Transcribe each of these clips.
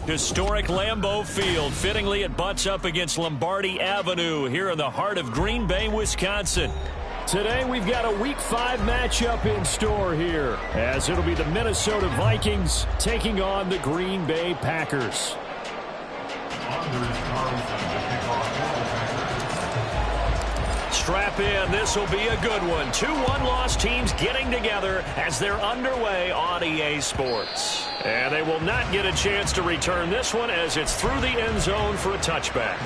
Historic Lambeau Field. Fittingly, it butts up against Lombardi Avenue here in the heart of Green Bay, Wisconsin. Today, we've got a Week 5 matchup in store here, as it'll be the Minnesota Vikings taking on the Green Bay Packers. Strap in. This will be a good one. 2 one-loss teams getting together as they're underway on EA Sports. And they will not get a chance to return this one as it's through the end zone for a touchback.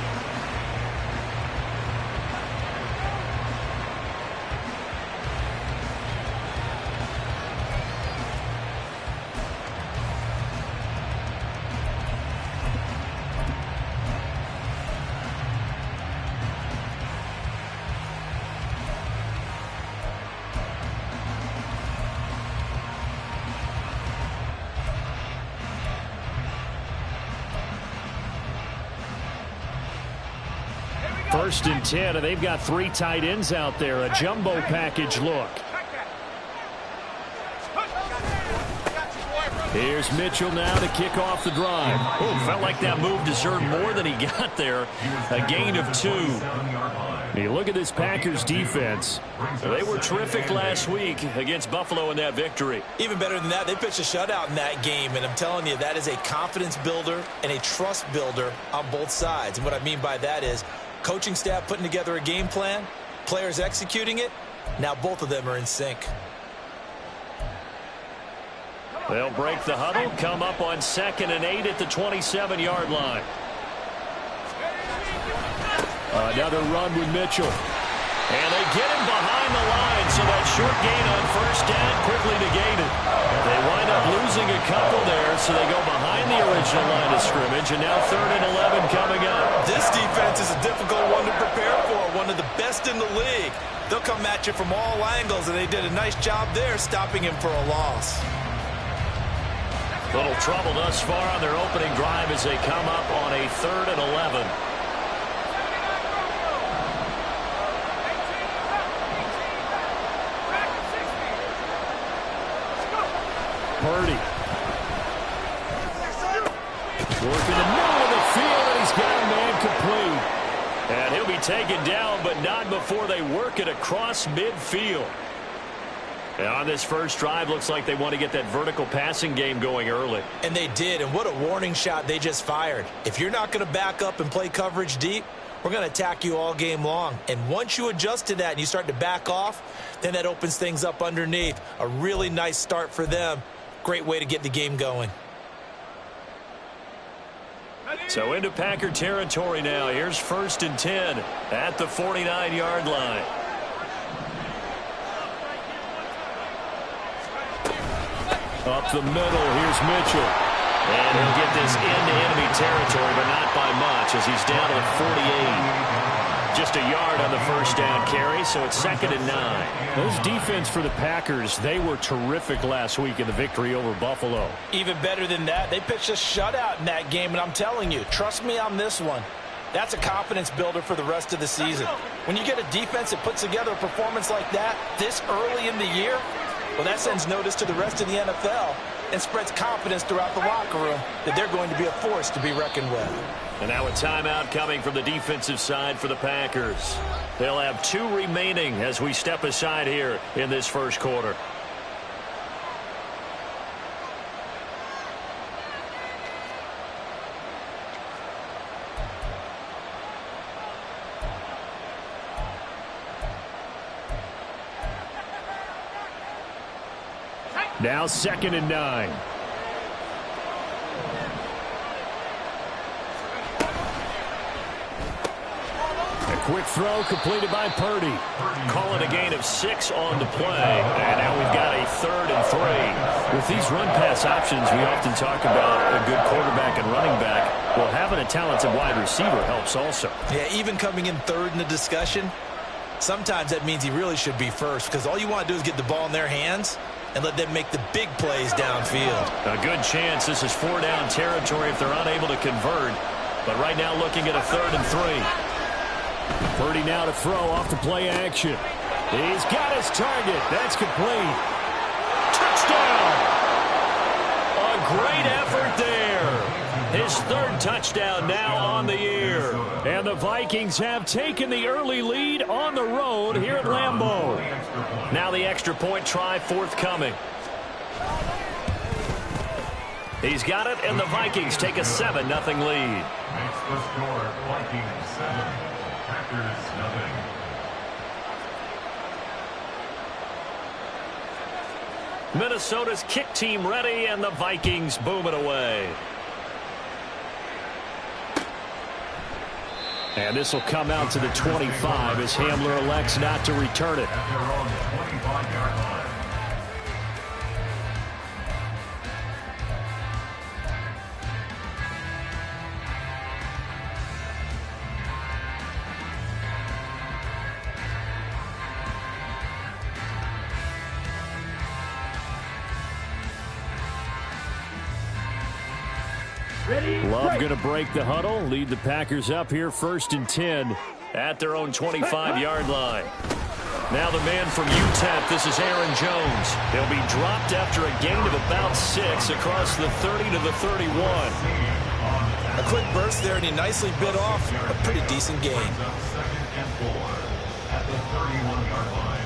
First and 10, and they've got 3 tight ends out there. A jumbo package look. Here's Mitchell now to kick off the drive. Oh, felt like that move deserved more than he got there. A gain of 2. You look at this Packers defense. They were terrific last week against Buffalo in that victory. Even better than that, they pitched a shutout in that game, and I'm telling you, that is a confidence builder and a trust builder on both sides. And what I mean by that is coaching staff putting together a game plan, players executing it. Now both of them are in sync. They'll break the huddle, come up on 2nd and 8 at the 27-yard line. Another run with Mitchell. And they get him behind the line, so that short gain on first down quickly negated. They wind up losing a couple there, so they go behind the original line of scrimmage, and now 3rd and 11 coming up. This defense is a difficult one to prepare for, one of the best in the league. They'll come at you from all angles, and they did a nice job there stopping him for a loss. Little trouble thus far on their opening drive as they come up on a 3rd and 11. Purdy. Working the middle of the field, and he's got a man complete. And he'll be taken down, but not before they work it across midfield. And on this first drive, looks like they want to get that vertical passing game going early. And they did, and what a warning shot they just fired. If you're not going to back up and play coverage deep, we're going to attack you all game long. And once you adjust to that and you start to back off, then that opens things up underneath. A really nice start for them. Great way to get the game going. So into Packer territory now. Here's 1st and 10 at the 49-yard line. Up the middle, here's Mitchell. And he'll get this into enemy territory, but not by much as he's down to the 48. Just a yard on the first down carry, so it's 2nd and 9. Those defense for the Packers, they were terrific last week in the victory over Buffalo. Even better than that, they pitched a shutout in that game, and I'm telling you, trust me on this one. That's a confidence builder for the rest of the season. When you get a defense that puts together a performance like that this early in the year, well, that sends notice to the rest of the NFL and spreads confidence throughout the locker room that they're going to be a force to be reckoned with. And now a timeout coming from the defensive side for the Packers. They'll have 2 remaining as we step aside here in this first quarter. Now 2nd and 9. A quick throw completed by Purdy. Call it a gain of 6 on the play. And now we've got a 3rd and 3. With these run-pass options, we often talk about a good quarterback and running back. Well, having a talented wide receiver helps also. Yeah, even coming in 3rd in the discussion, sometimes that means he really should be first because all you want to do is get the ball in their hands and let them make the big plays downfield. A good chance this is 4-down territory if they're unable to convert. But right now looking at a 3rd and 3. Purdy now to throw off the play action. He's got his target. That's complete. Touchdown! A great effort there. His third touchdown now on the year. And the Vikings have taken the early lead on the road here at Lambeau. Now the extra point try forthcoming. He's got it, and the Vikings take a 7-0 lead. Makes the score Vikings 7, Packers 0. Minnesota's kick team ready, and the Vikings boom it away. And this will come out to the 25 as Hamler elects not to return it. At their own 25-yard line. Love going to break the huddle, lead the Packers up here 1st and 10 at their own 25-yard line. Now the man from UTEP, this is Aaron Jones. He'll be dropped after a gain of about 6 across the 30 to the 31. A quick burst there, and he nicely bit off a pretty decent gain. 2nd and 4 at the 31-yard line.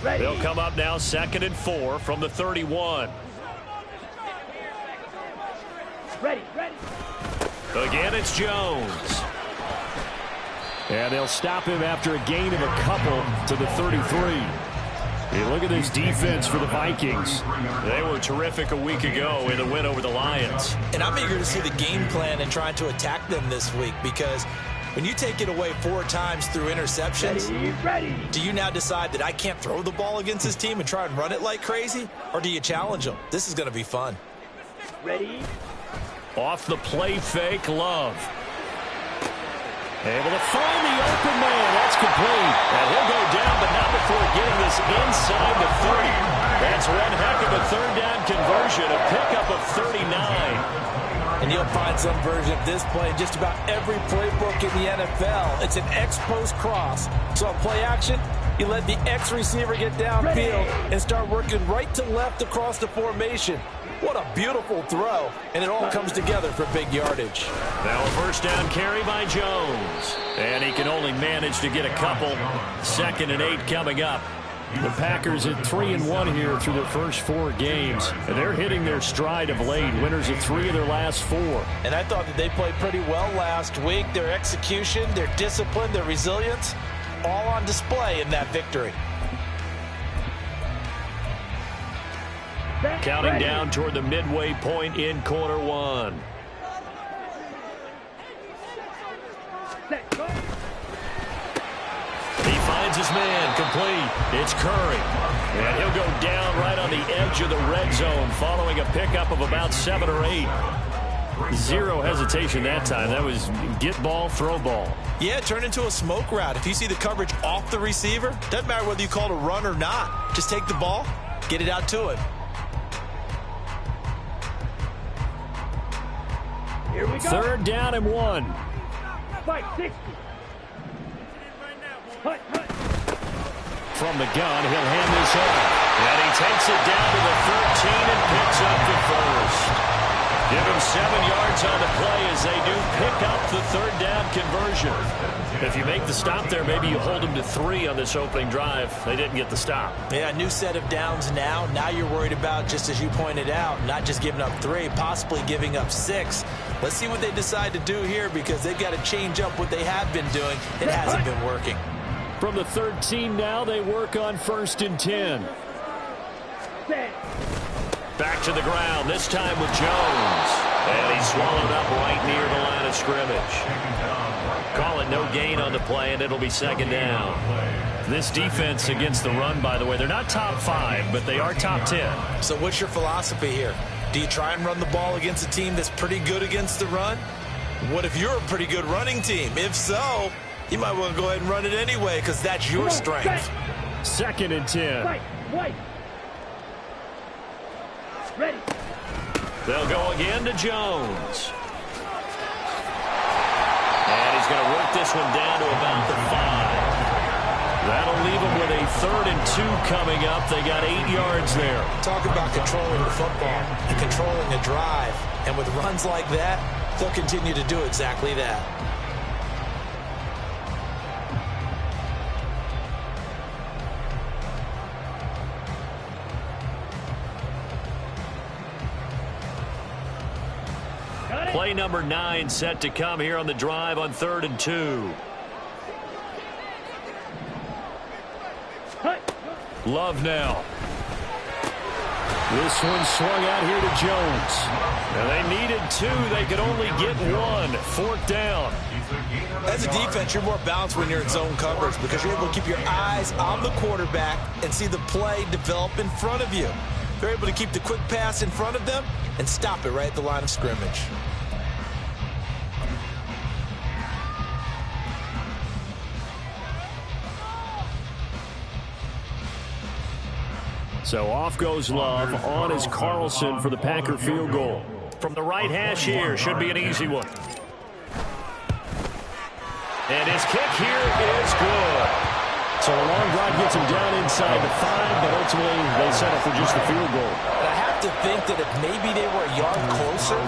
They'll come up now 2nd and 4 from the 31. Ready. Again, it's Jones. And they'll stop him after a gain of a couple to the 33. Hey, look at this defense for the Vikings. They were terrific a week ago in the win over the Lions. And I'm eager to see the game plan and trying to attack them this week, because when you take it away 4 times through interceptions, Ready. do you now decide that I can't throw the ball against this team and try and run it like crazy? Or do you challenge them? This is going to be fun. Ready. Off the play fake, Love. Able to find the open man. That's complete. And he'll go down, but not before getting this inside the 30. That's one heck of a 3rd down conversion, a pickup of 39. And you'll find some version of this play in just about every playbook in the NFL. It's an X-post cross. So on play action, you let the X receiver get downfield and start working right to left across the formation. What a beautiful throw. And it all comes together for big yardage. Now a 1st down carry by Jones. And he can only manage to get a couple. 2nd and 8 coming up. The Packers at 3-1 here through their first 4 games. And they're hitting their stride of late. Winners of 3 of their last 4. And I thought that they played pretty well last week. Their execution, their discipline, their resilience, all on display in that victory. Counting down toward the midway point in quarter 1. He finds his man, complete. It's Curry. And he'll go down right on the edge of the red zone following a pickup of about 7 or 8. Zero hesitation that time. That was get ball, throw ball. Yeah, it turned into a smoke route. If you see the coverage off the receiver, doesn't matter whether you call it a run or not. Just take the ball, get it out to him. Here we go. 3rd down and 1. Fight 60. Hut. From the gun, he'll hand this off. And he takes it down to the 13 and picks up the 1st. Give him 7 yards on the play as they do pick up the 3rd down conversion. If you make the stop there, maybe you hold them to 3 on this opening drive. They didn't get the stop. Yeah, new set of downs now. Now you're worried about, just as you pointed out, not just giving up 3, possibly giving up 6. Let's see what they decide to do here, because they've got to change up what they have been doing. It hasn't been working. From the 13 now, they work on 1st and 10. Back to the ground, this time with Jones. And he's swallowed up right near the line of scrimmage. Call it no gain on the play, and it'll be 2nd down. This defense against the run, by the way, they're not top 5, but they are top 10. So what's your philosophy here? Do you try and run the ball against a team that's pretty good against the run? What if you're a pretty good running team? If so, you might want to go ahead and run it anyway, because that's your strength. 2nd and 10. Wait. Ready. They'll go again to Jones. And he's going to work this one down to about the 5. That'll leave them with a 3rd and 2 coming up. They got 8 yards there. Talk about controlling the football and controlling a drive. And with runs like that, they'll continue to do exactly that. Play number 9 set to come here on the drive on 3rd and 2. Love now. This one swung out here to Jones. Now they needed 2. They could only get 1. 4th down. As a defense, you're more balanced when you're in zone coverage because you're able to keep your eyes on the quarterback and see the play develop in front of you. They're able to keep the quick pass in front of them and stop it right at the line of scrimmage. So off goes Love. On is Carlson for the Packer field goal. From the right hash here, should be an easy one. And his kick here is good. So a long drive gets him down inside the 5, but ultimately they settle for just the field goal. And I have to think that if maybe they were a yard closer,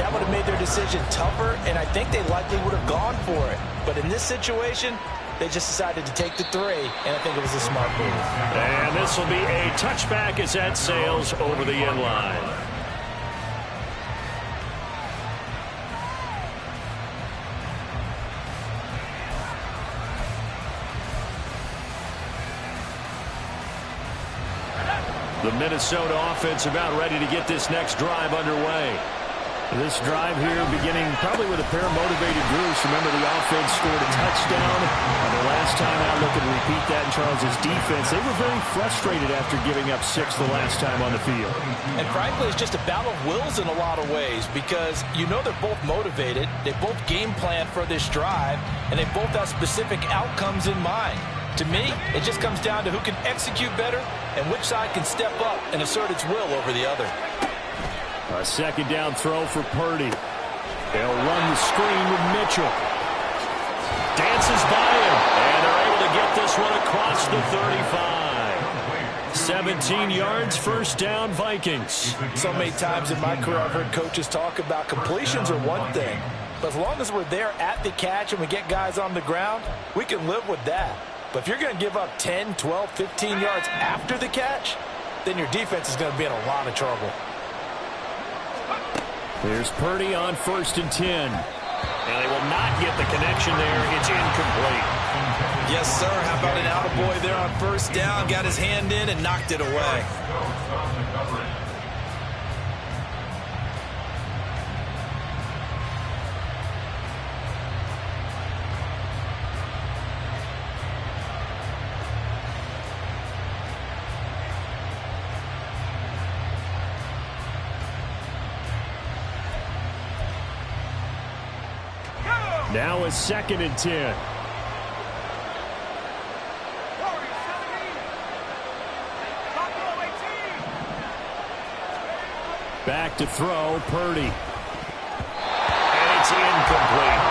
that would have made their decision tougher, and I think they likely would have gone for it. But in this situation, they just decided to take the 3, and I think it was a smart move. And this will be a touchback as that sails over the end line. The Minnesota offense about ready to get this next drive underway. This drive here beginning probably with a pair of motivated groups. Remember, the offense scored a touchdown. And the last time out, looking to repeat that in Charles' defense. They were very frustrated after giving up 6 the last time on the field. And frankly, it's just a battle of wills in a lot of ways because you know they're both motivated. They both game plan for this drive, and they both have specific outcomes in mind. To me, it just comes down to who can execute better and which side can step up and assert its will over the other. A 2nd down throw for Purdy. They'll run the screen with Mitchell. Dances by him, and they're able to get this one across the 35. 17 yards, 1st down, Vikings. So many times in my career, I've heard coaches talk about completions are one thing, but as long as we're there at the catch and we get guys on the ground, we can live with that. But if you're going to give up 10, 12, 15 yards after the catch, then your defense is going to be in a lot of trouble. There's Purdy on 1st and 10. And they will not get the connection there. It's incomplete. Yes, sir. How about an attaboy there on 1st down? Got his hand in and knocked it away. Now a 2nd and 10. Back to throw, Purdy. And it's incomplete.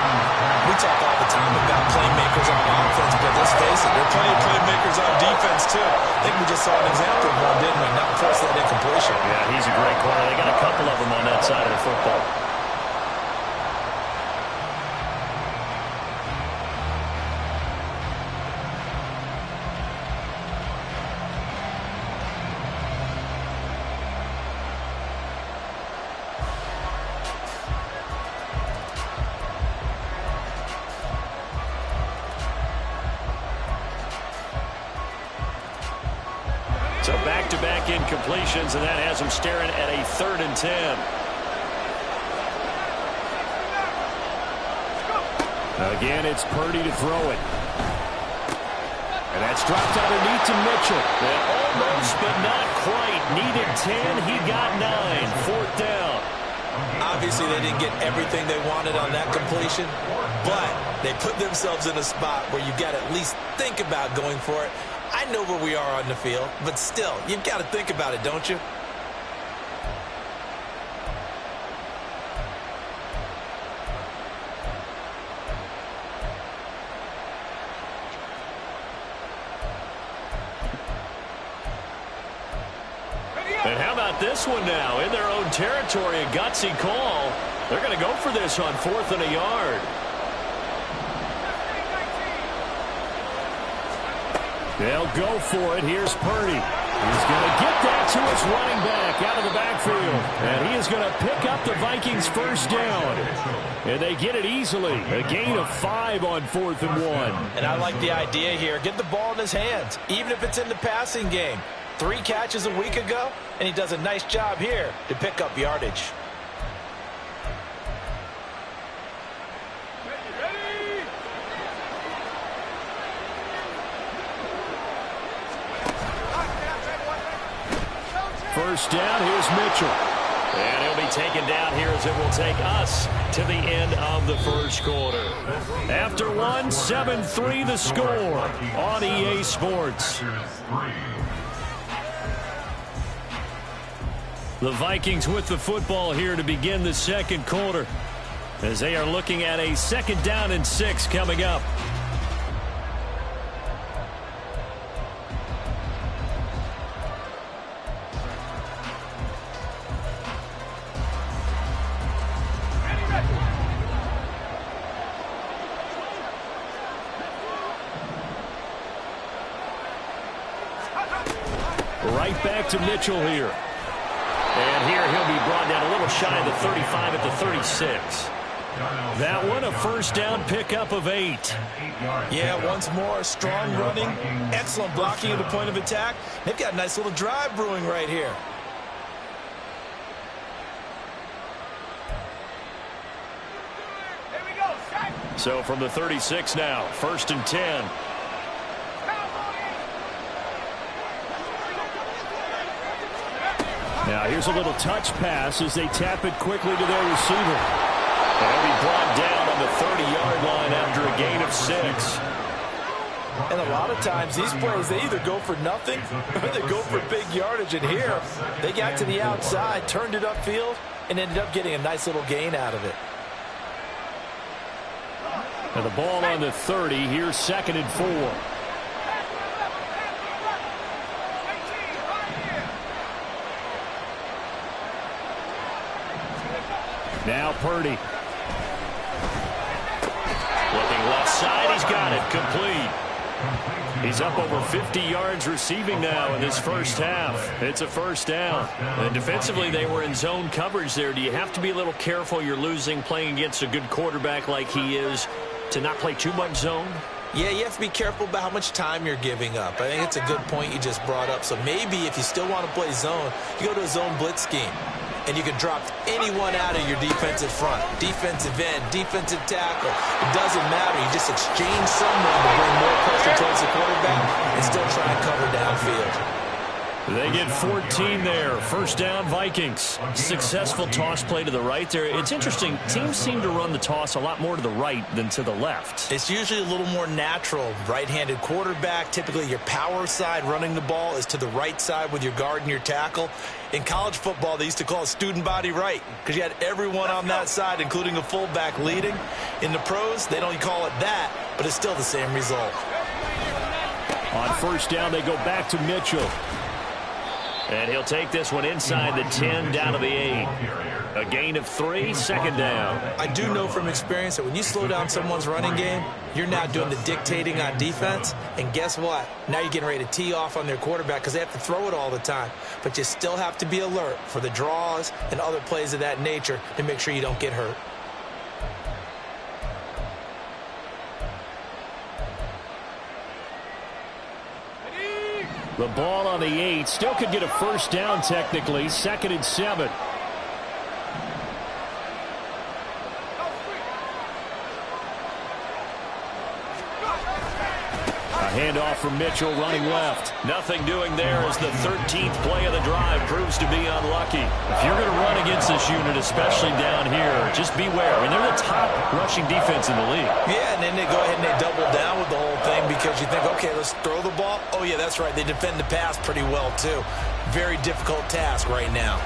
We talk all the time about playmakers on offense, but let's face it, there are plenty of playmakers on defense, too. I think we just saw an example of one, didn't we? Not force that incompletion. Yeah, he's a great corner. They got a couple of them on that side of the football. So back-to-back incompletions, and that has them staring at a 3rd and 10. Again, it's Purdy to throw it. And that's dropped underneath to Mitchell. And almost, but not quite. Needed 10. He got 9. 4th down. Obviously, they didn't get everything they wanted on that completion, but they put themselves in a spot where you've got to at least think about going for it. I know where we are on the field, but still, you've got to think about it, don't you? got this one now in their own territory, a gutsy call. They're going to go for this on 4th and a yard. They'll go for it. Here's Purdy. He's going to get that to his running back out of the backfield. And he is going to pick up the Vikings first down. And they get it easily. A gain of 5 on 4th and 1. And I like the idea here. Get the ball in his hands, even if it's in the passing game. 3 catches a week ago, and he does a nice job here to pick up yardage. First down, here's Mitchell. And he'll be taken down here as it will take us to the end of the first quarter. After 1, 7-3 the score on EA Sports. The Vikings with the football here to begin the second quarter as they are looking at a 2nd down and 6 coming up. Right back to Mitchell here. And here he'll be brought down a little shy of the 35 at the 36. That one a first down pickup of 8. Yeah, once more, strong running, excellent blocking at the point of attack. They've got a nice little drive brewing right here. So from the 36 now, 1st and 10. Now here's a little touch pass as they tap it quickly to their receiver. They'll be brought down on the 30-yard line after a gain of 6. And a lot of times these plays, they either go for nothing or they go for big yardage. And here, they got to the outside, turned it upfield, and ended up getting a nice little gain out of it. Now the ball on the 30. Here's 2nd and 4. Now Purdy. Looking left side, he's got it. Complete. He's up over 50 yards receiving now in this first half. It's a first down. And defensively, they were in zone coverage there. Do you have to be a little careful? You're losing, playing against a good quarterback like he is, to not play too much zone? Yeah, you have to be careful about how much time you're giving up. I think it's a good point you just brought up. So maybe if you still want to play zone, you go to a zone blitz scheme. And you can drop anyone out of your defensive front. Defensive end, defensive tackle. It doesn't matter. You just exchange someone to bring more pressure towards the quarterback and still try and cover downfield. They get 14 there. First down, Vikings. Successful toss play to the right there. It's interesting. Teams seem to run the toss a lot more to the right than to the left. It's usually a little more natural. Right-handed quarterback, typically your power side running the ball is to the right side with your guard and your tackle. In college football, they used to call it student body right because you had everyone on that side, including a fullback leading. In the pros, they don't call it that, but it's still the same result. On first down, they go back to Mitchell. And he'll take this one inside the 10 down to the 8. A gain of 3, 2nd down. I do know from experience that when you slow down someone's running game, you're now doing the dictating on defense. And guess what? Now you're getting ready to tee off on their quarterback because they have to throw it all the time. But you still have to be alert for the draws and other plays of that nature to make sure you don't get hurt. The ball on the 8. Still could get a first down technically. 2nd and 7. Handoff from Mitchell running left. Nothing doing there as the 13th play of the drive proves to be unlucky. If you're going to run against this unit, especially down here, just beware. I mean, they're the top rushing defense in the league. Yeah, and then they go ahead and they double down with the whole thing because you think, okay, let's throw the ball. Oh, yeah, that's right. They defend the pass pretty well, too. Very difficult task right now.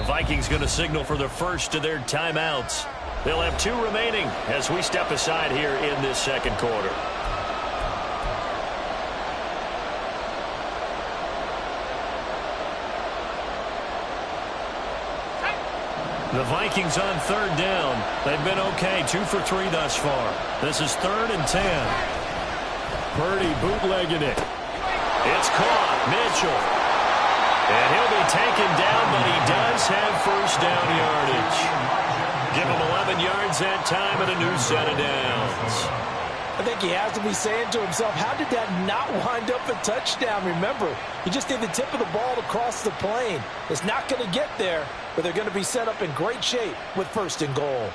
The Vikings going to signal for the first of their timeouts. They'll have 2 remaining as we step aside here in this second quarter. The Vikings on 3rd down. They've been okay, 2 for 3 thus far. This is 3rd and 10. Purdy bootlegging it. It's caught. Mitchell. And he'll be taken down, but he does have first down yardage. Give him 11 yards that time and a new set of downs. I think he has to be saying to himself, how did that not wind up a touchdown? Remember, he just did the tip of the ball to cross the plane. It's not going to get there, but they're going to be set up in great shape with 1st and goal.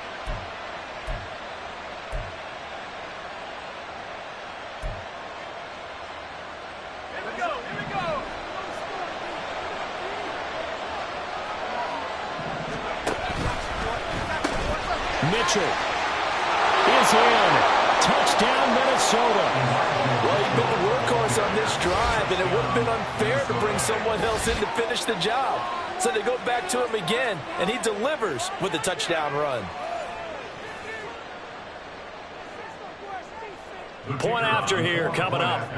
Mitchell is in. Touchdown, Minnesota. Well, he's been the workhorse on this drive, and it would have been unfair to bring someone else in to finish the job. So they go back to him again, and he delivers with a touchdown run. Point after here coming up.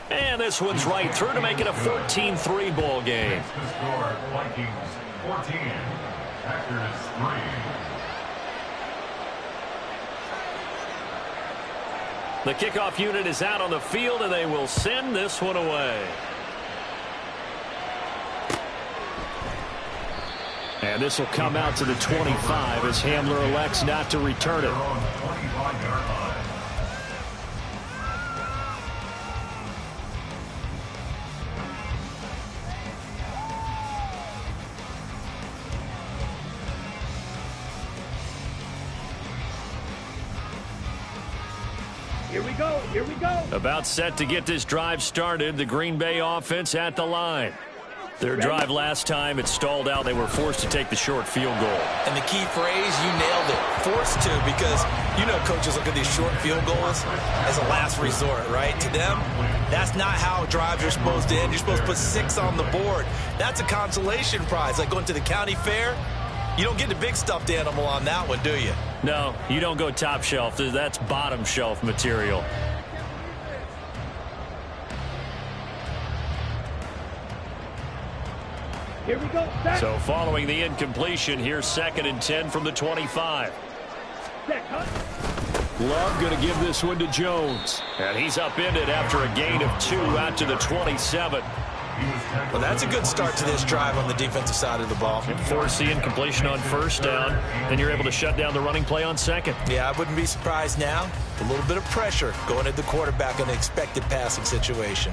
And this one's right through to make it a 14-3 ball game. The score, Vikings 14, Packers 3. The kickoff unit is out on the field, and they will send this one away. And this will come out to the 25 as Hamler elects not to return it. On the 25-yard line. Here we go. Here we go. About set to get this drive started. The Green Bay offense at the line. Their drive last time, it stalled out. They were forced to take the short field goal. And the key phrase, you nailed it, forced to, because you know coaches look at these short field goals as a last resort, right? To them, that's not how drives are supposed to end. You're supposed to put 6 on the board. That's a consolation prize, like going to the county fair. You don't get the big stuffed animal on that one, do you? No, you don't go top shelf. That's bottom shelf material. Here we go. Set. So following the incompletion, here's 2nd and 10 from the 25. Set. Cut. Love going to give this one to Jones. And he's upended after a gain of 2 out to the 27. Well, that's a good start to this drive on the defensive side of the ball. Force the incompletion on 1st down, then you're able to shut down the running play on 2nd. Yeah, I wouldn't be surprised now. A little bit of pressure going at the quarterback in an expected passing situation.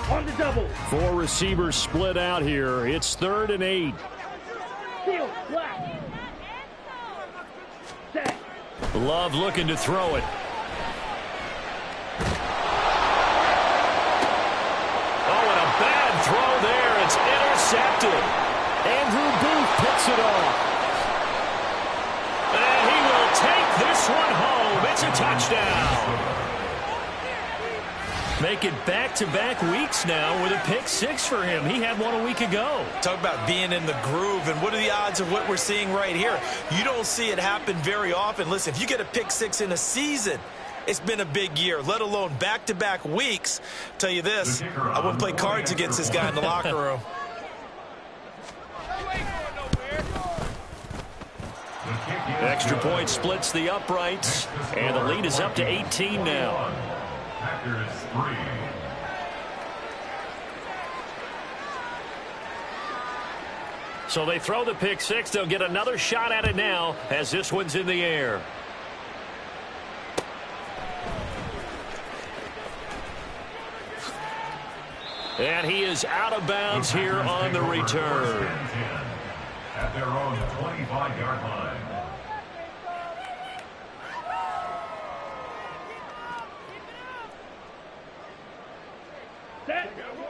On the double. 4 receivers split out here. It's 3rd and 8. Seal. Black. Set. Love looking to throw it. Oh, and a bad throw there. It's intercepted. Andrew Booth picks it off. And he will take this one home. It's a touchdown. Make it back-to-back weeks now with a pick 6 for him. He had one a week ago. Talk about being in the groove, and what are the odds of what we're seeing right here? You don't see it happen very often. Listen, if you get a pick 6 in a season, it's been a big year, let alone back-to-back weeks. Tell you this, I wouldn't play cards against this guy in the locker room. Extra point splits the uprights, and the lead is up to 18 now. Packers 3. So they throw the pick 6. They'll get another shot at it now as this one's in the air. And he is out of bounds here on the return. At their own 25-yard line.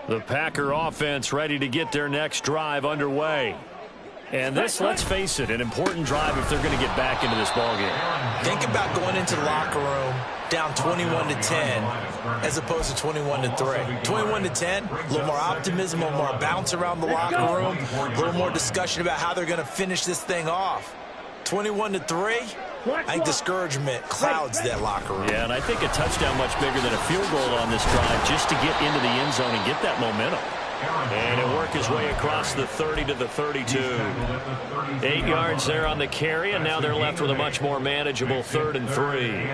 The Packer offense ready to get their next drive underway. And this, let's face it, an important drive if they're going to get back into this ballgame. Think about going into the locker room down 21-10 as opposed to 21-3. 21-10, a little more optimism, a little more bounce around the locker room, a little more discussion about how they're going to finish this thing off. 21-3, I think discouragement clouds that locker room. Yeah, and I think a touchdown much bigger than a field goal on this drive just to get into the end zone and get that momentum. And he'll work his way across the 30 to the 32. 8 yards there on the carry, and now they're left with a much more manageable 3rd and 3.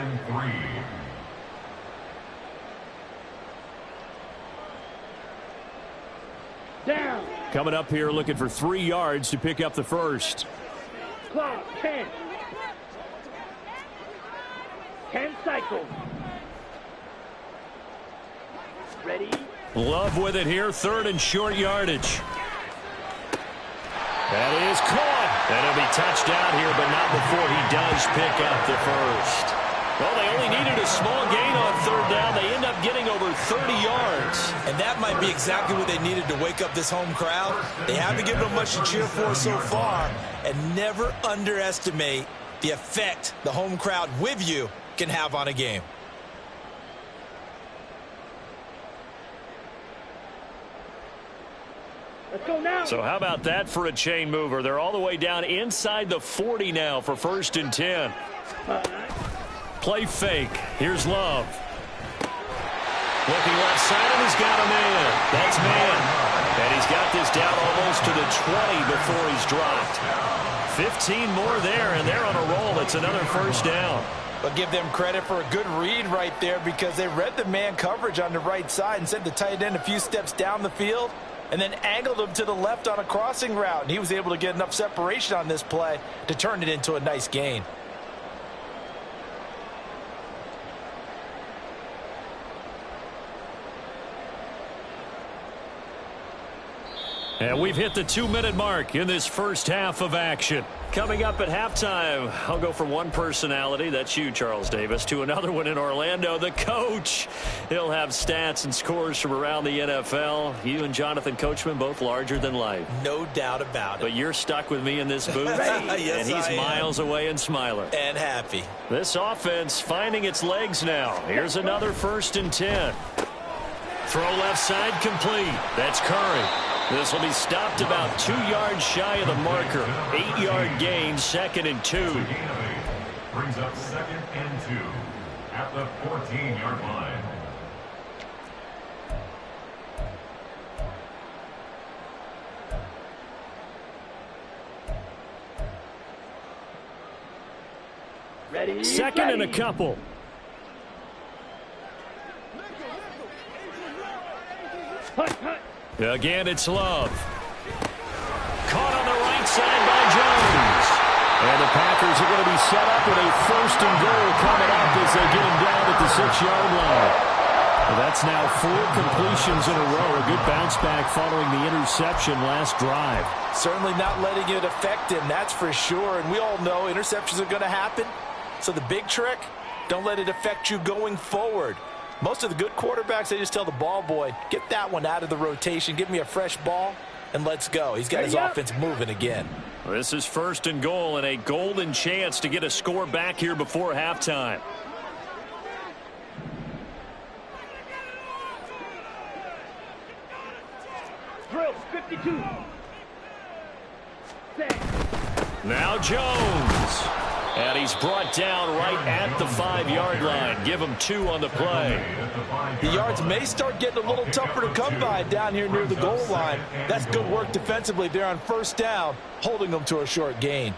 Down. Coming up here looking for 3 yards to pick up the first. Clock, 10. 10 cycles. Ready? Love with it here, 3rd and short yardage. That is caught. And he'll be touched down here, but not before he does pick up the first. Well, they only needed a small gain on 3rd down. They end up getting over 30 yards. And that might be exactly what they needed to wake up this home crowd. They haven't given them much to cheer for so far. And never underestimate the effect the home crowd with you can have on a game. Let's go now. So how about that for a chain mover? They're all the way down inside the 40 now for 1st and 10. Play fake. Here's Love. Looking left side, and he's got a man. That's man. And he's got this down almost to the 20 before he's dropped. 15 more there, and they're on a roll. It's another 1st down. But give them credit for a good read right there because they read the man coverage on the right side and sent the tight end a few steps down the field and then angled him to the left on a crossing route. And he was able to get enough separation on this play to turn it into a nice gain. And we've hit the 2-minute mark in this first half of action. Coming up at halftime, I'll go from one personality, that's you, Charles Davis, to another one in Orlando, the coach. He'll have stats and scores from around the NFL. You and Jonathan Coachman, both larger than life. No doubt about it. But you're stuck with me in this booth, yes, and he's miles away and smiling. And happy. This offense finding its legs now. Here's another 1st and 10. Throw left side complete. That's Curry. This will be stopped about 2 yards shy of the marker. 8-yard gain, 2nd and 2. Brings up 2nd and 2 at the 14-yard line. Ready? 2nd and a couple. Hut, hut. Again, it's Love. Caught on the right side by Jones. And the Packers are going to be set up with a 1st and goal coming up as they get him down at the 6-yard line. Well, that's now 4 completions in a row. A good bounce back following the interception last drive. Certainly not letting it affect him, that's for sure. And we all know interceptions are going to happen. So the big trick, don't let it affect you going forward. Most of the good quarterbacks, they just tell the ball boy, get that one out of the rotation, give me a fresh ball, and let's go. He's got his offense moving again. This is 1st and goal and a golden chance to get a score back here before halftime. Drill, 52. Set. Now Jones. And he's brought down right at the 5-yard line. Give him 2 on the play. The yards may start getting a little tougher to come by down here near the goal line. That's good work defensively there on 1st down, holding them to a short gain.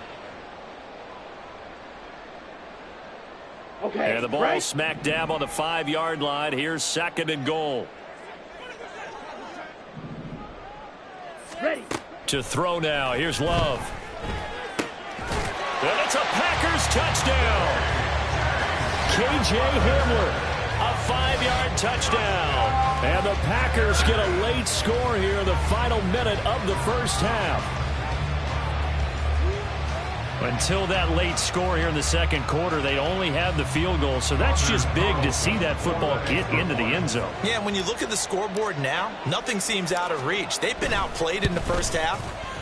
Okay. And the ball right. smack dab on the 5-yard line. Here's 2nd and goal. Ready. To throw now. Here's Love. And it's a Packers touchdown. K.J. Hamler, a 5-yard touchdown. And the Packers get a late score here in the final minute of the first half. Until that late score here in the 2nd quarter, they only had the field goal. So that's just big to see that football get into the end zone. Yeah, when you look at the scoreboard now, nothing seems out of reach. They've been outplayed in the first half.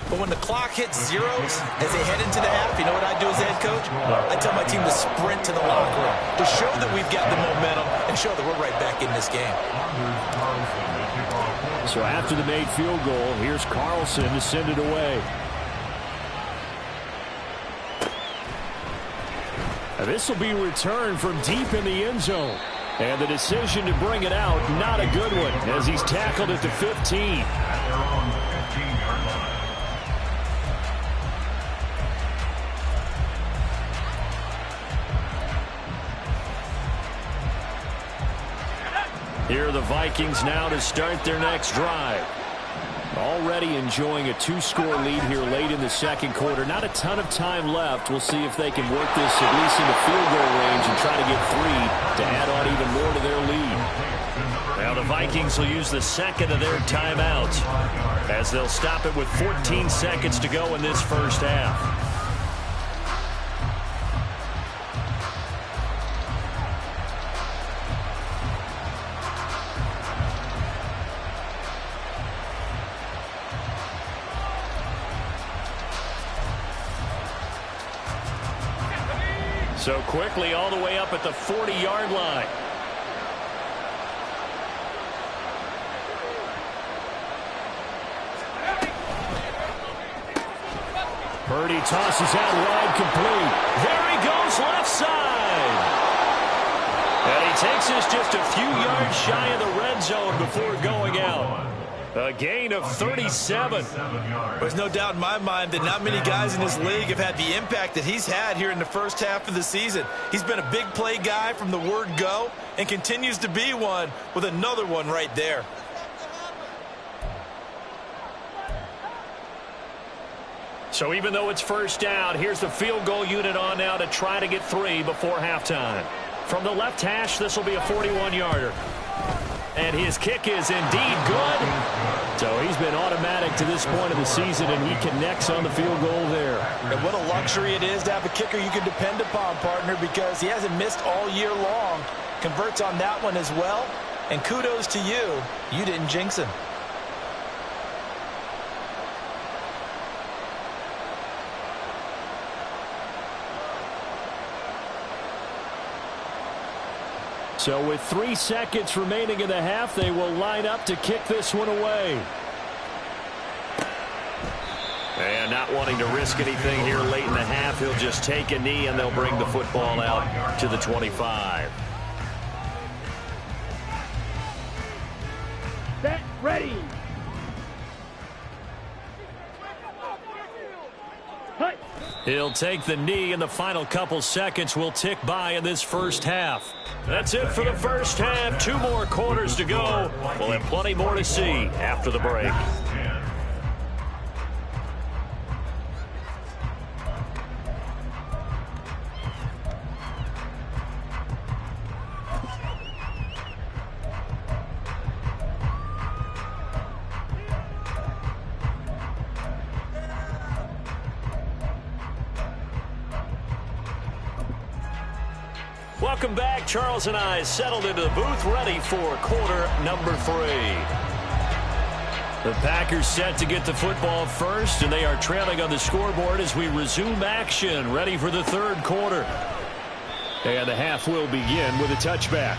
But when the clock hits zeros as they head into the half, you know what I do as the head coach? I tell my team to sprint to the locker room to show that we've got the momentum and show that we're right back in this game. So after the made field goal, here's Carlson to send it away. This will be returned from deep in the end zone. And the decision to bring it out, not a good one, as he's tackled at the 15. Here are the Vikings now to start their next drive. Already enjoying a 2-score lead here late in the second quarter. Not a ton of time left. We'll see if they can work this at least into field goal range and try to get 3 to add on even more to their lead. Now the Vikings will use the second of their timeouts as they'll stop it with 14 seconds to go in this first half. So quickly all the way up at the 40-yard line. Purdy tosses out wide, complete. There he goes, left side. And he takes this just a few yards shy of the red zone before going out. A gain of 37. There's no doubt in my mind that not many guys in this league have had the impact that he's had here in the first half of the season. He's been a big play guy from the word go and continues to be one with another one right there. So even though it's first down, here's the field goal unit on now to try to get 3 before halftime. From the left hash, this will be a 41-yarder. And his kick is indeed good. So he's been automatic to this point of the season, and he connects on the field goal there. And what a luxury it is to have a kicker you can depend upon, partner, because he hasn't missed all year long. Converts on that one as well. And kudos to you. You didn't jinx him. So with 3 seconds remaining in the half, they will line up to kick this one away. And not wanting to risk anything here late in the half, he'll just take a knee and they'll bring the football out to the 25. Set, ready. Hut. He'll take the knee, and the final couple seconds will tick by in this first half. That's it for the first half. 2 more quarters to go. We'll have plenty more to see after the break. Welcome back. Charles and I settled into the booth, ready for quarter number 3. The Packers set to get the football first, and they are trailing on the scoreboard as we resume action, ready for the third quarter. And the half will begin with a touchback.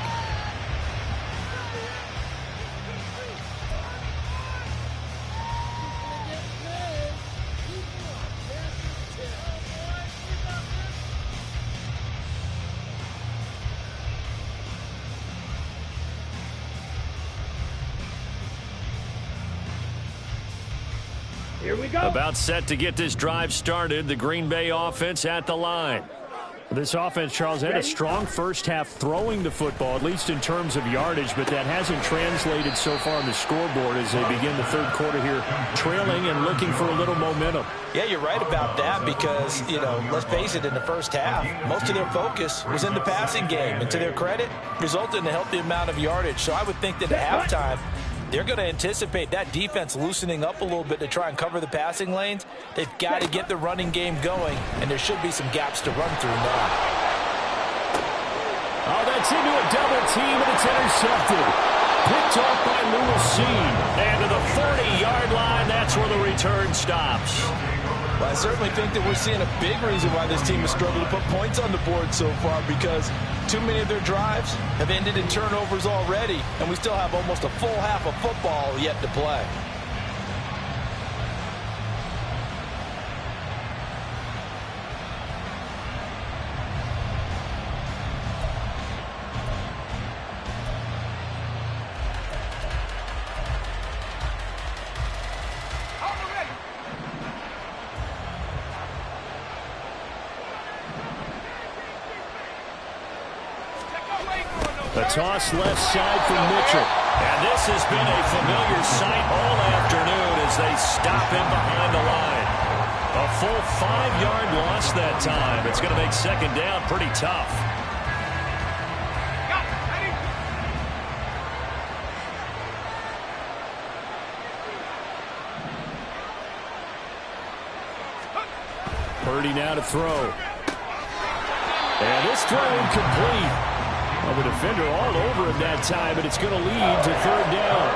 Here we go. About set to get this drive started. The Green Bay offense at the line. This offense, Charles, had a strong first half throwing the football, at least in terms of yardage, but that hasn't translated so far on the scoreboard as they begin the third quarter here, trailing and looking for a little momentum. Yeah, you're right about that because, you know, let's face it, in the first half, most of their focus was in the passing game. And to their credit, resulted in a healthy amount of yardage. So I would think that at halftime, they're going to anticipate that defense loosening up a little bit to try and cover the passing lanes. They've got to get the running game going, and there should be some gaps to run through now. Oh, that's into a double team, and it's intercepted. Picked off by Lewis. And to the 40-yard line, that's where the return stops. Well, I certainly think that we're seeing a big reason why this team has struggled to put points on the board so far, because too many of their drives have ended in turnovers already, and we still have almost a full half of football yet to play. A toss left side from Mitchell. And this has been a familiar sight all afternoon as they stop him behind the line. A full 5-yard loss that time. It's going to make second down pretty tough. Purdy now to throw. And this throw incomplete. Well, the defender all over him that time, but it's going to lead to third down.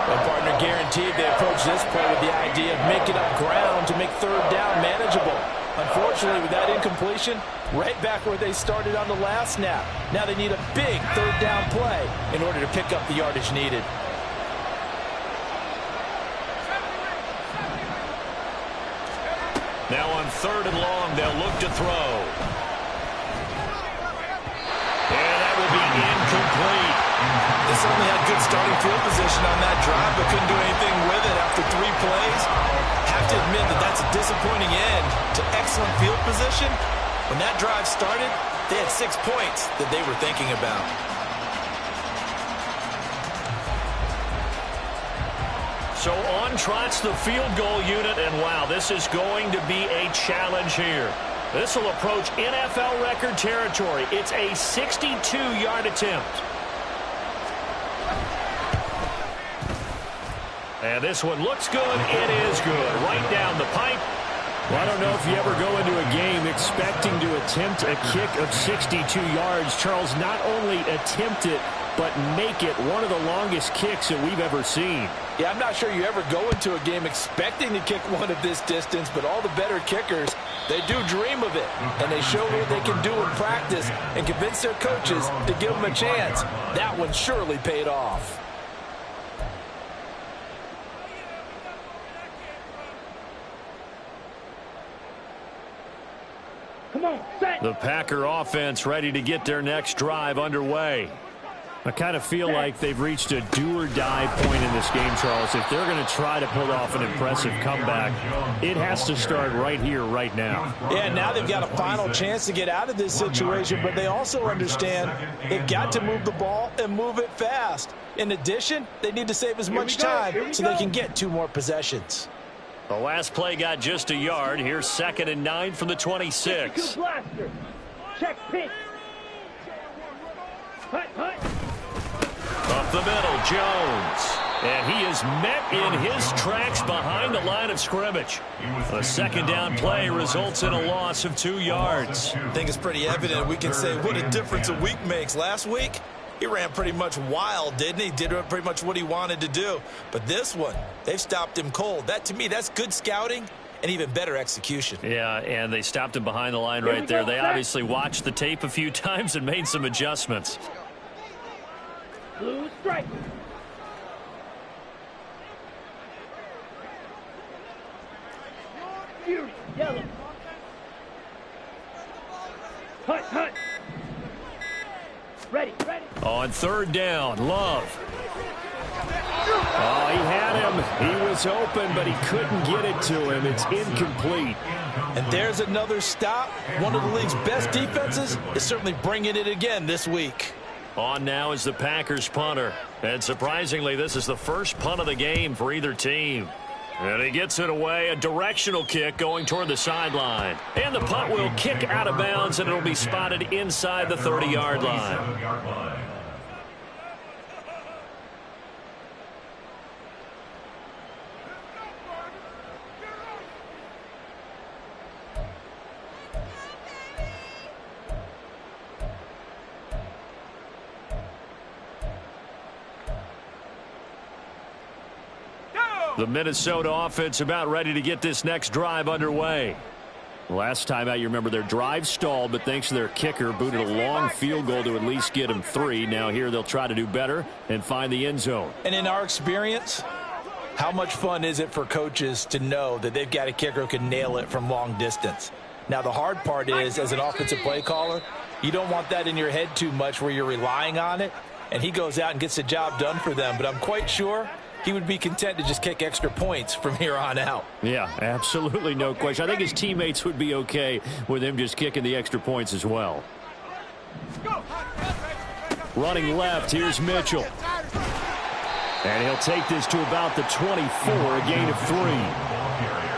Well, partner, guaranteed they approach this play with the idea of making up ground to make third down manageable. Unfortunately, with that incompletion, right back where they started on the last snap. Now they need a big third down play in order to pick up the yardage needed. Now on 3rd and long, they'll look to throw. Incomplete. They certainly had good starting field position on that drive, but couldn't do anything with it after 3 plays. Have to admit that that's a disappointing end to excellent field position. When that drive started, they had 6 points that they were thinking about. So on trots the field goal unit, and wow, this is going to be a challenge here. This will approach NFL record territory. It's a 62-yard attempt. And this one looks good. It is good. Right down the pipe. Well, I don't know if you ever go into a game expecting to attempt a kick of 62 yards. Charles, not only attempt it, but make it one of the longest kicks that we've ever seen. Yeah, I'm not sure you ever go into a game expecting to kick one of this distance, but all the better kickers, they do dream of it, and they show what they can do in practice and convince their coaches to give them a chance. That one surely paid off. Come on, set. The Packer offense ready to get their next drive underway. I kind of feel like they've reached a do-or-die point in this game, Charles. If they're going to try to pull off an impressive comeback, it has to start right here, right now. Yeah, now they've got a final chance to get out of this situation, but they also understand they've got to move the ball and move it fast. In addition, they need to save as much time so they can get 2 more possessions. The last play got just a yard. Here's 2nd and 9 from the 26. Good blaster. Check pitch. Hut, hut. Up the middle, Jones. And he is met in his tracks behind the line of scrimmage. A 2nd down play results in a loss of 2 yards. I think it's pretty evident. We can say what a difference a week makes. Last week, he ran pretty much wild, didn't he? Did pretty much what he wanted to do. But this one, they've stopped him cold. That, to me, that's good scouting and even better execution. Yeah, and they stopped him behind the line right there. They obviously watched the tape a few times and made some adjustments. Blue strike. Fury, yellow. Hut, hut. Ready, ready. On 3rd down, Love. Oh, he had him. He was open, but he couldn't get it to him. It's incomplete. And there's another stop. One of the league's best defenses is certainly bringing it again this week. On now is the Packers punter. And surprisingly, this is the first punt of the game for either team. And he gets it away, a directional kick going toward the sideline. And the punt will kick out of bounds, and it'll be spotted inside the 30-yard line. The Minnesota offense about ready to get this next drive underway. Last time out, you remember their drive stalled, but thanks to their kicker, booted a long field goal to at least get them 3. Now here they'll try to do better and find the end zone. And in our experience, how much fun is it for coaches to know that they've got a kicker who can nail it from long distance? Now, the hard part is, as an offensive play caller, you don't want that in your head too much where you're relying on it, and he goes out and gets the job done for them. But I'm quite sure he would be content to just kick extra points from here on out. Yeah, absolutely no question. I think his teammates would be okay with him just kicking the extra points as well. Running left, here's Mitchell. And he'll take this to about the 24, a gain of 3.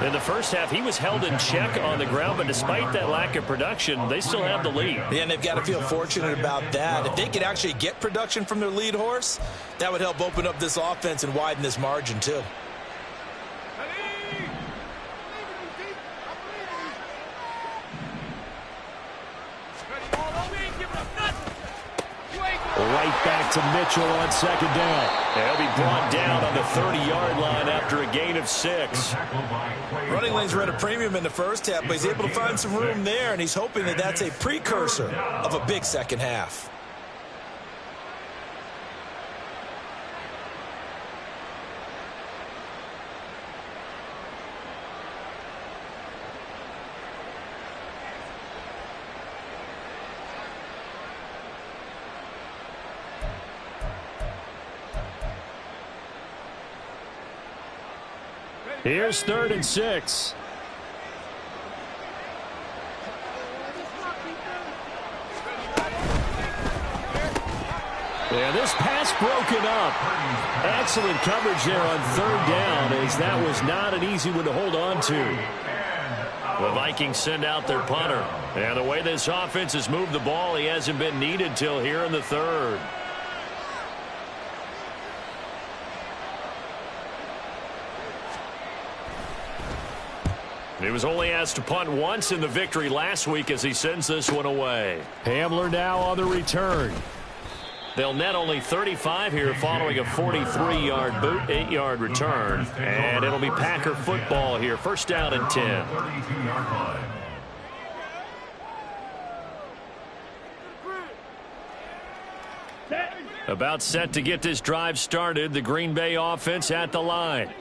In the first half, he was held in check on the ground, but despite that lack of production, they still have the lead. Yeah, and they've got to feel fortunate about that. If they could actually get production from their lead horse, that would help open up this offense and widen this margin too. Right back to Mitchell on second down. They'll be brought down on the 30-yard line after a gain of 6. Running lanes were at a premium in the first half, but he's able to find some room there, and he's hoping that that's a precursor of a big second half. Here's 3rd and 6. Yeah, this pass broken up. Excellent coverage there on 3rd down, as that was not an easy one to hold on to. The Vikings send out their punter. And the way this offense has moved the ball, he hasn't been needed till here in the 3rd. He was only asked to punt once in the victory last week as he sends this one away. Hamler now on the return. They'll net only 35 here following a 43-yard boot, 8-yard return. And it'll be Packer football here. 1st down and 10. About set to get this drive started. The Green Bay offense at the line.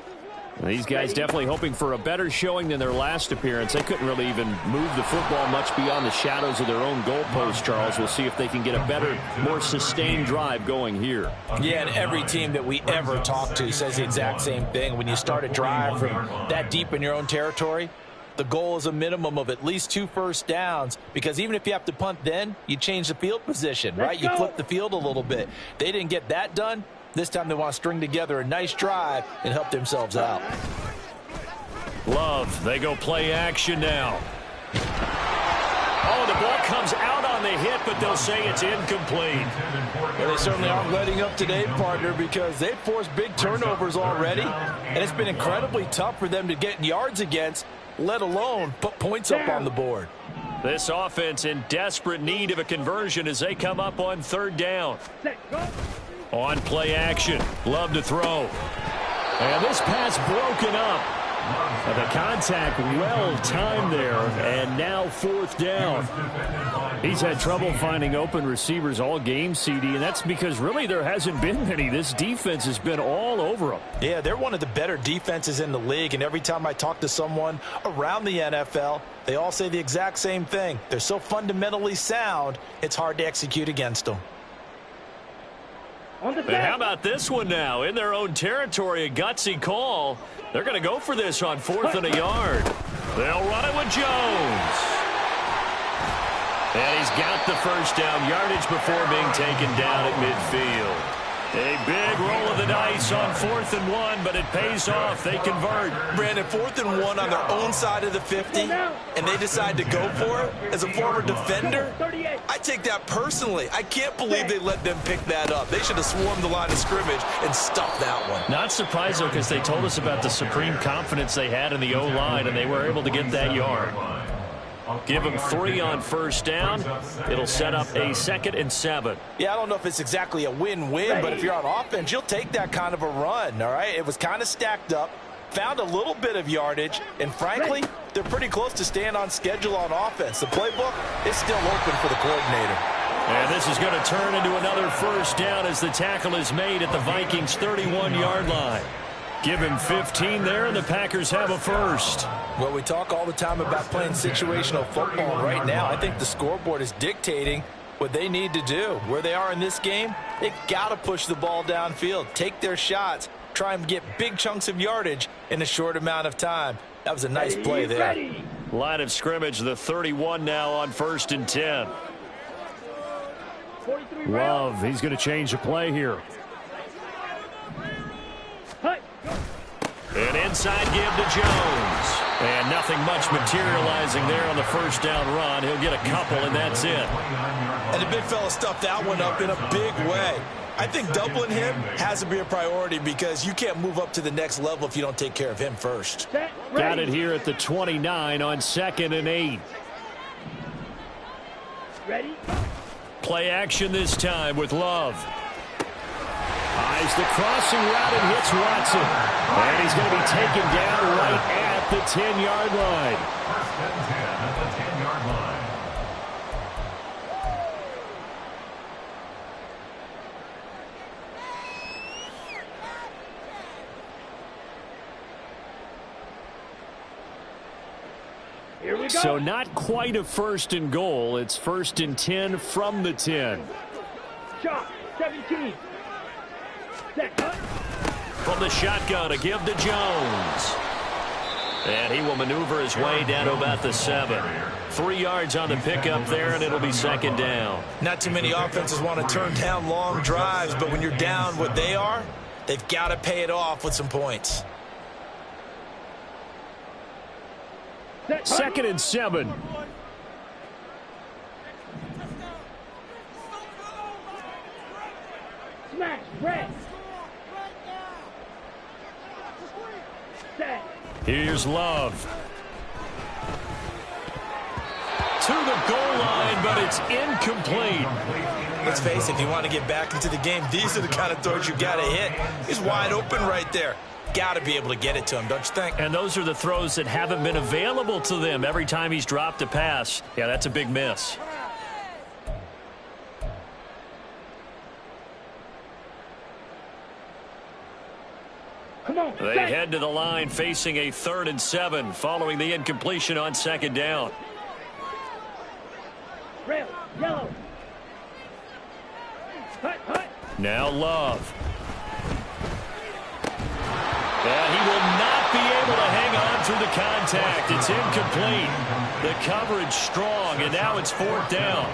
These guys definitely hoping for a better showing than their last appearance. They couldn't really even move the football much beyond the shadows of their own goalpost, Charles. We'll see if they can get a better, more sustained drive going here. Yeah, and every team that we ever talk to says the exact same thing. When you start a drive from that deep in your own territory, the goal is a minimum of at least 2 first downs, because even if you have to punt then, you change the field position, right? You flip the field a little bit. They didn't get that done. This time they want to string together a nice drive and help themselves out. Love, they go play action now. Oh, the ball comes out on the hit, but they'll say it's incomplete. Well, they certainly aren't letting up today, partner, because they've forced big turnovers already, and it's been incredibly tough for them to get yards against, let alone put points up on the board. This offense in desperate need of a conversion as they come up on 3rd down. On play action, Love to throw. And this pass broken up. The contact well timed there, and now 4th down. He's had trouble finding open receivers all game, CD, and that's because really there hasn't been many. This defense has been all over them. Yeah, they're one of the better defenses in the league, and every time I talk to someone around the NFL, they all say the exact same thing. They're so fundamentally sound, it's hard to execute against them. And how about this one now? In their own territory, a gutsy call. They're going to go for this on 4th and a yard. They'll run it with Jones. And he's got the 1st down yardage before being taken down at midfield. A big roll of the dice on 4th and 1, but it pays off. They convert. Brandon, 4th and 1 on their own side of the 50, and they decide to go for it. As a former defender, I take that personally. I can't believe they let them pick that up. They should have swarmed the line of scrimmage and stuffed that one. Not surprised, though, because they told us about the supreme confidence they had in the O-line, and they were able to get that yard. Give them 3 on 1st down. It'll set up a 2nd and 7. Yeah, I don't know if it's exactly a win-win, but if you're on offense, you'll take that kind of a run, all right? It was kind of stacked up. found a little bit of yardage, and frankly, they're pretty close to staying on schedule on offense. The playbook is still open for the coordinator. And this is going to turn into another first down as the tackle is made at the Vikings' 31-yard line. Give him 15 there, and the Packers have a first. Well, we talk all the time about playing situational football. Right now, I think the scoreboard is dictating what they need to do. Where they are in this game, they've got to push the ball downfield, take their shots, try and get big chunks of yardage in a short amount of time. That was a nice play there. Line of scrimmage, the 31 now on 1st and 10. Love, he's going to change the play here. An inside give to Jones. And nothing much materializing there on the first down run. He'll get a couple, and that's it. And the big fella stuffed that one up in a big way. I think doubling him has to be a priority because you can't move up to the next level if you don't take care of him first. Got it here at the 29 on 2nd and 8. Ready? Play action this time with Love. Eyes the crossing route and hits Watson. And he's going to be taken down right at the 10-yard line. First and 10 at the 10-yard line. Here we go. So not quite a 1st and goal. It's 1st and 10 from the 10. Shot, 17. Set, huh? From the shotgun, a give to Jones. And he will maneuver his way down to about the 7. 3 yards on the pickup there, and it'll be 2nd down. Not too many offenses want to turn down long drives, but when you're down what they are, they've got to pay it off with some points. Set, huh? 2nd and 7. Smash, red. Set. Here's Love. To the goal line, but it's incomplete. Let's face it, if you want to get back into the game, these are the kind of throws you got to hit. He's wide open right there. Got to be able to get it to him, don't you think? And those are the throws that haven't been available to them every time he's dropped a pass. Yeah, that's a big miss. Come on, They set. head to the line facing a 3rd and 7 following the incompletion on 2nd down. Red, yellow. Hut, hut. Now Love. And he will not be able to hang on through the contact. It's incomplete. The coverage strong, and now it's 4th down.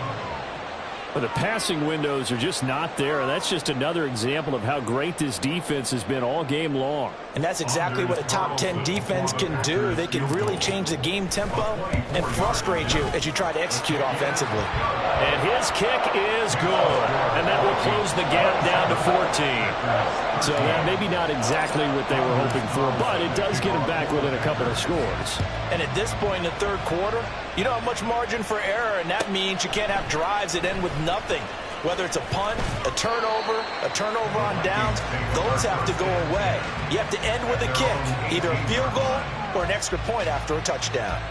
But the passing windows are just not there, and that's just another example of how great this defense has been all game long. And that's exactly what a top 10 defense can do. They can really change the game tempo and frustrate you as you try to execute offensively. And his kick is good, and that will close the gap down to 14. So maybe not exactly what they were hoping for, but it does get them back within a couple of scores. And at this point in the 3rd quarter, you don't have much margin for error, and that means you can't have drives that end with nothing. Whether it's a punt, a turnover on downs, those have to go away. You have to end with a kick, either a field goal or an extra point after a touchdown.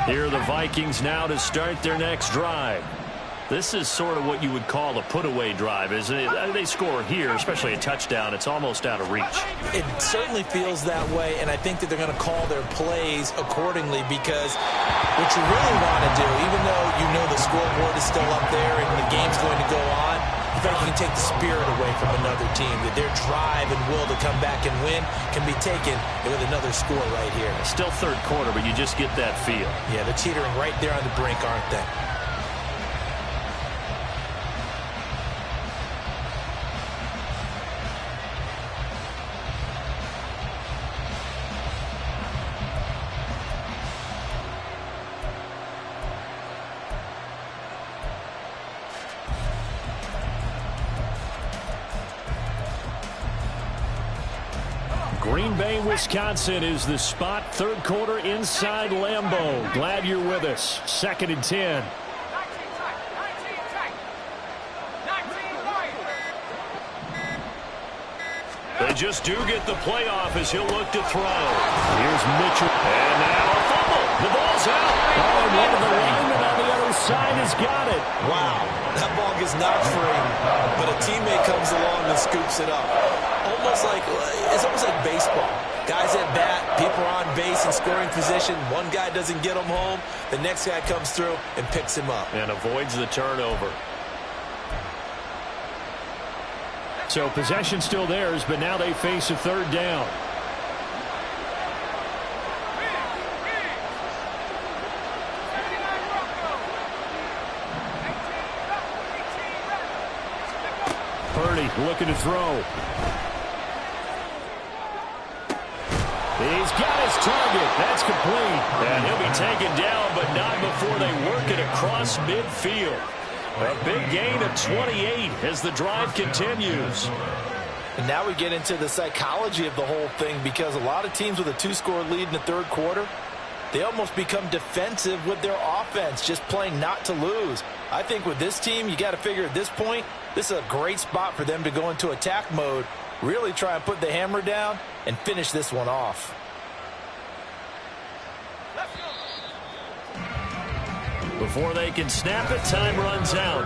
Here are the Vikings now to start their next drive. This is sort of what you would call a put-away drive, isn't it? They score here, especially a touchdown. It's almost out of reach. It certainly feels that way, and I think that they're going to call their plays accordingly because what you really want to do, even though you know the scoreboard is still up there and the game's going to go on, you feel like you can take the spirit away from another team, that their drive and will to come back and win can be taken with another score right here. Still 3rd quarter, but you just get that feel. Yeah, they're teetering right there on the brink, aren't they? Green Bay, Wisconsin is the spot. Third quarter inside Lambeau. Glad you're with us. 2nd and 10. They just do get the playoff as he'll look to throw. Here's Mitchell. And now a fumble. The ball's out. Oh, and one of the linemen on the other side has got it. Wow, that ball gets knocked free, but a teammate comes along and scoops it up. It's almost like baseball. Guys at bat, people are on base in scoring position. One guy doesn't get him home. The next guy comes through and picks him up. And avoids the turnover. So possession still theirs, but now they face a 3rd down. Purdy looking to throw. He's got his target. That's complete. And he'll be taken down, but not before they work it across midfield. A big gain of 28 as the drive continues. And now we get into the psychology of the whole thing, because a lot of teams with a 2-score lead in the 3rd quarter, they almost become defensive with their offense, just playing not to lose. I think with this team, you got to figure at this point, this is a great spot for them to go into attack mode, really try and put the hammer down and finish this one off. Before they can snap it, time runs out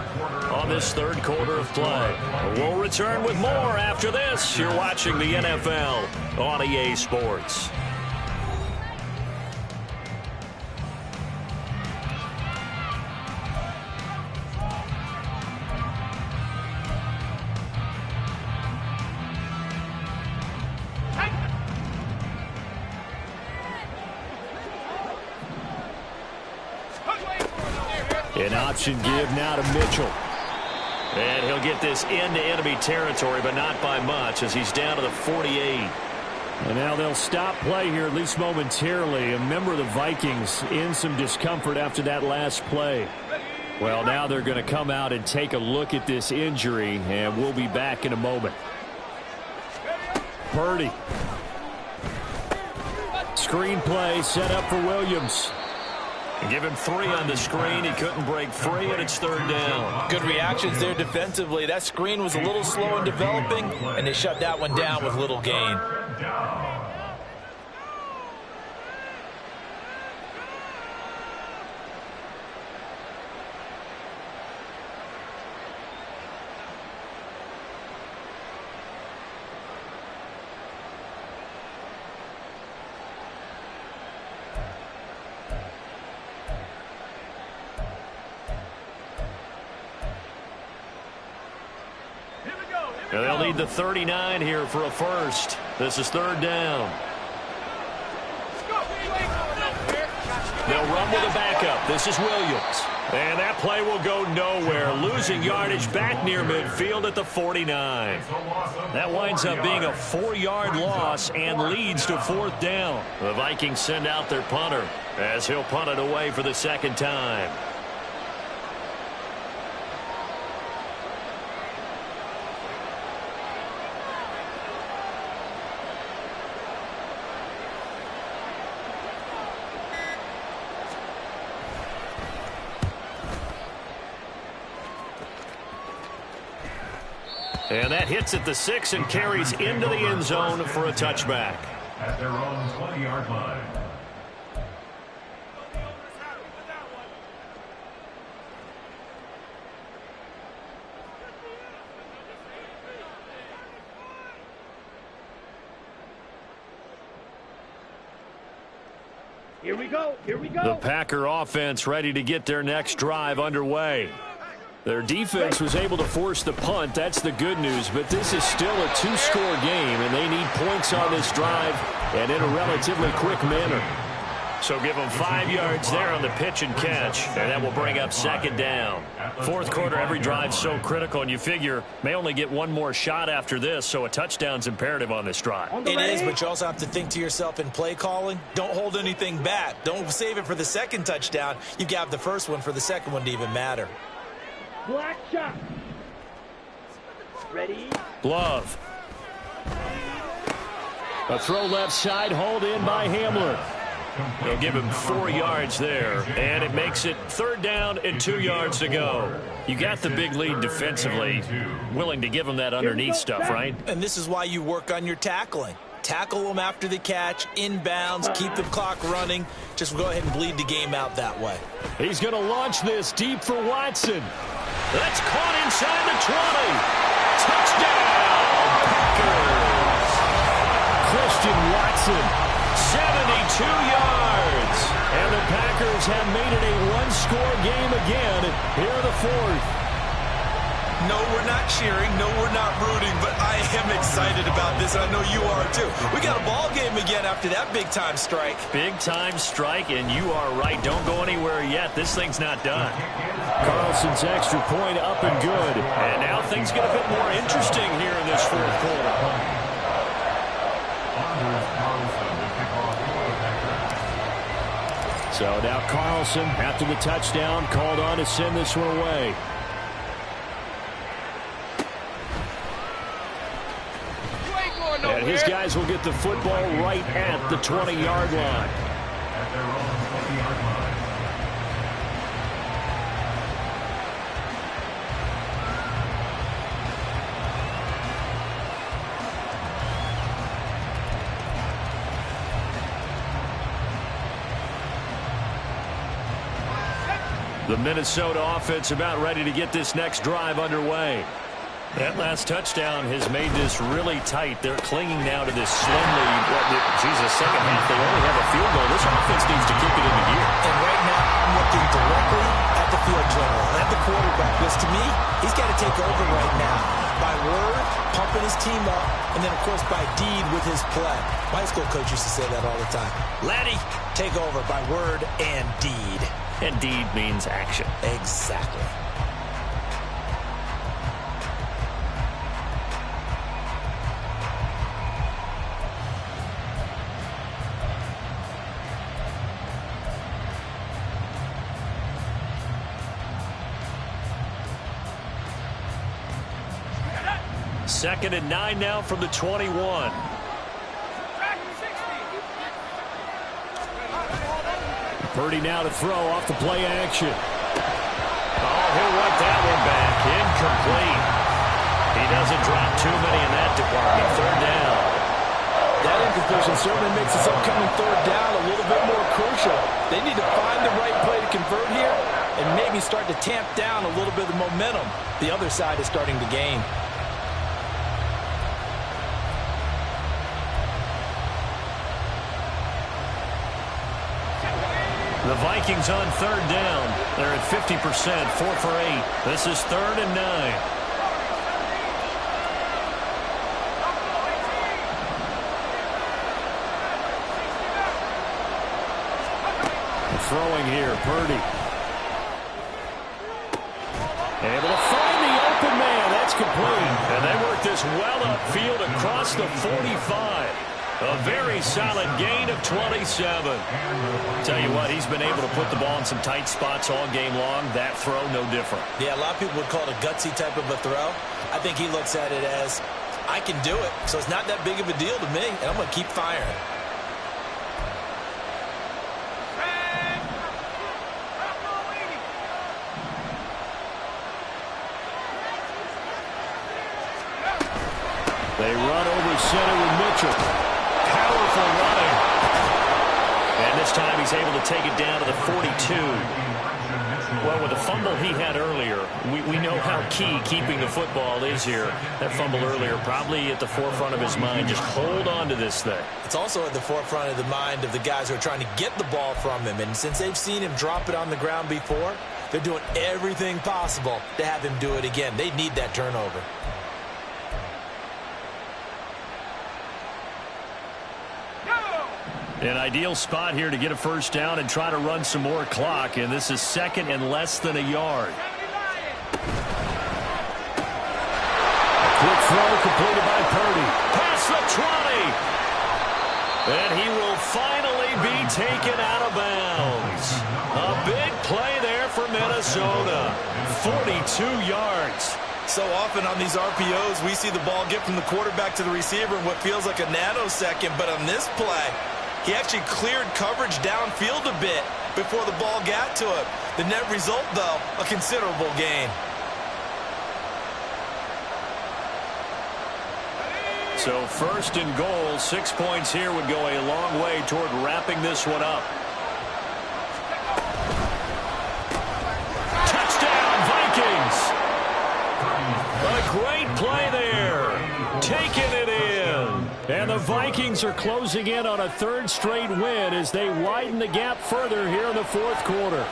on this 3rd quarter of play. We'll return with more after this. You're watching the NFL on EA Sports. An option give now to Mitchell. And he'll get this into enemy territory, but not by much, as he's down to the 48. And now they'll stop play here, at least momentarily. A member of the Vikings in some discomfort after that last play. Well, now they're going to come out and take a look at this injury, and we'll be back in a moment. Purdy. Screen play set up for Williams. Give him 3 on the screen. He couldn't break free, and it's 3rd down. Good reactions there defensively. That screen was a little slow in developing, and they shut that one down with little gain. And they'll need the 39 here for a first. This is 3rd down. They'll run with a backup. This is Williams. And that play will go nowhere. Losing yardage back near midfield at the 49. That winds up being a 4-yard loss and leads to 4th down. The Vikings send out their punter as he'll punt it away for the 2nd time. And that hits at the 6 and carries into the end zone for a touchback. At their own 20-yard line. Here we go. Here we go. The Packer offense ready to get their next drive underway. Their defense was able to force the punt. That's the good news. But this is still a 2-score game, and they need points on this drive and in a relatively quick manner. So give them 5 yards there on the pitch and catch, and that will bring up 2nd down. 4th quarter, every drive's so critical, and you figure may only get one more shot after this, so a touchdown's imperative on this drive. It is, but you also have to think to yourself in play calling, don't hold anything back. Don't save it for the 2nd touchdown. You've got the 1st one for the 2nd one to even matter. Black shot. Ready? Love. A throw left side, hauled in by Hamler. They'll give him 4 yards there, and it makes it 3rd down and 2 yards to go. You got the big lead defensively, willing to give him that underneath stuff, right? And this is why you work on your tackling. Tackle them after the catch, inbounds, keep the clock running. Just go ahead and bleed the game out that way. He's going to launch this deep for Watson. That's caught inside the 20. Touchdown, Packers. Christian Watson. 72 yards. And the Packers have made it a one-score game again. Here are the 4th. No, we're not cheering. No, we're not rooting. But I am excited about this. I know you are, too. We got a ball game again after that big-time strike. Big-time strike, and you are right. Don't go anywhere yet. This thing's not done. Carlson's extra point up and good. And now things get a bit more interesting here in this 4th quarter. So now Carlson, after the touchdown, called on to send this one away. And his guys will get the football right at the 20-yard line. The Minnesota offense about ready to get this next drive underway. That last touchdown has made this really tight. They're clinging now to this slimly. Second half, they only have a field goal. This offense needs to kick it into gear. And right now, I'm looking directly at the field general, at the quarterback. Because to me, he's got to take over right now. By word, pumping his team up, and then, of course, by deed with his play. My high school coach used to say that all the time. Laddie, take over by word and deed. And deed means action. Exactly. Second and 9 now from the 21. Purdy now to throw off the play action. Oh, he'll want that one back. Incomplete. He doesn't drop too many in that department. 3rd down. That incompletion certainly makes this upcoming 3rd down a little bit more crucial. They need to find the right play to convert here and maybe start to tamp down a little bit of the momentum the other side is starting to gain. The Vikings on 3rd down. They're at 50%, 4 for 8. This is 3rd and 9. Throwing here, Purdy. Able to find the open man. That's complete. And they work this well upfield across the 45. A very solid gain of 27. Tell you what, he's been able to put the ball in some tight spots all game long. That throw, no different. Yeah, a lot of people would call it a gutsy type of a throw. I think he looks at it as, I can do it, so it's not that big of a deal to me, and I'm going to keep firing. They run over center with Mitchell. Powerful running. And this time he's able to take it down to the 42. Well, with the fumble he had earlier, we know how key keeping the football is here. That fumble earlier probably at the forefront of his mind. Just hold on to this thing. It's also at the forefront of the mind of the guys who are trying to get the ball from him. And since they've seen him drop it on the ground before, they're doing everything possible to have him do it again. They need that turnover. An ideal spot here to get a first down and try to run some more clock, and this is 2nd and less than a yard. Quick throw completed by Purdy. Past the 20. And he will finally be taken out of bounds. A big play there for Minnesota. 42 yards. So often on these RPOs, we see the ball get from the quarterback to the receiver in what feels like a nanosecond. But on this play, he actually cleared coverage downfield a bit before the ball got to him. The net result, though, a considerable gain. So first and goal, 6 points here would go a long way toward wrapping this one up. Touchdown, Vikings! A great play there. Taking it in. And the Vikings are closing in on a third straight win as they widen the gap further here in the fourth quarter.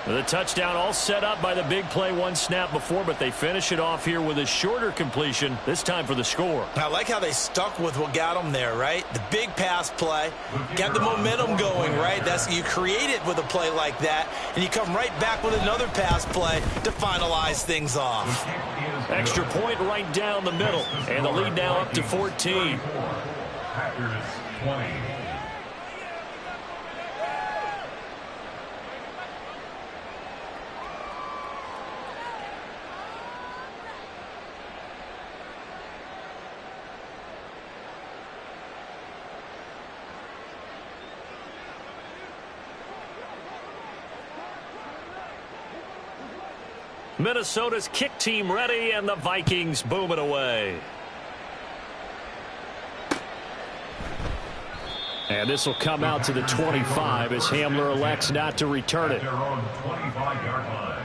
The touchdown all set up by the big play one snap before, but they finish it off here with a shorter completion, this time for the score. I like how they stuck with what got them there, right? The big pass play, got the momentum going, right? You create it with a play like that, and you come right back with another pass play to finalize things off. Extra point right down the middle, and the lead now up to 14. Packers 20. Minnesota's kick team ready, and the Vikings boom it away. And this will come out to the 25 as Hamler elects not to return it. Their own 25-yard line.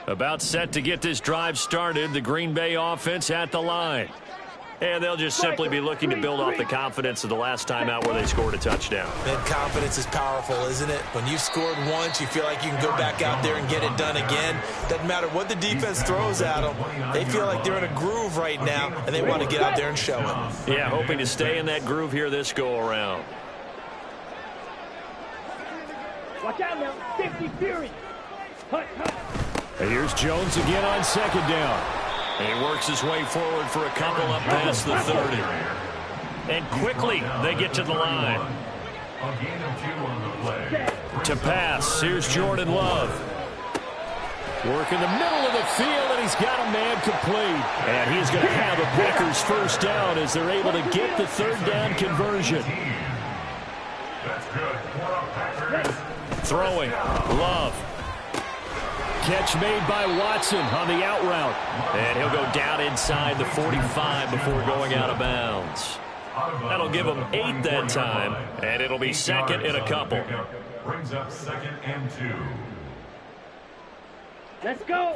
About set to get this drive started, the Green Bay offense at the line. And they'll just simply be looking to build off the confidence of the last time out where they scored a touchdown. And confidence is powerful, isn't it? When you've scored once, you feel like you can go back out there and get it done again. Doesn't matter what the defense throws at them. They feel like they're in a groove right now, and they want to get out there and show it. Yeah, hoping to stay in that groove here this go-around. Watch out now. 50 Fury. Hut, hut. And here's Jones again on second down. And he works his way forward for a couple up past the 30. And quickly, they get to the line. A gain of 2 on the play. To pass, here's Jordan Love. Work in the middle of the field, and he's got a man complete. And he's going to have a Packers first down as they're able to get the third down conversion. That's good. For a Packers. Throwing, Love. Catch made by Watson on the out route. And he'll go down inside the 45 before going out of bounds. That'll give him 8 that time, and it'll be second and a couple. Brings up 2nd and 2. Let's go.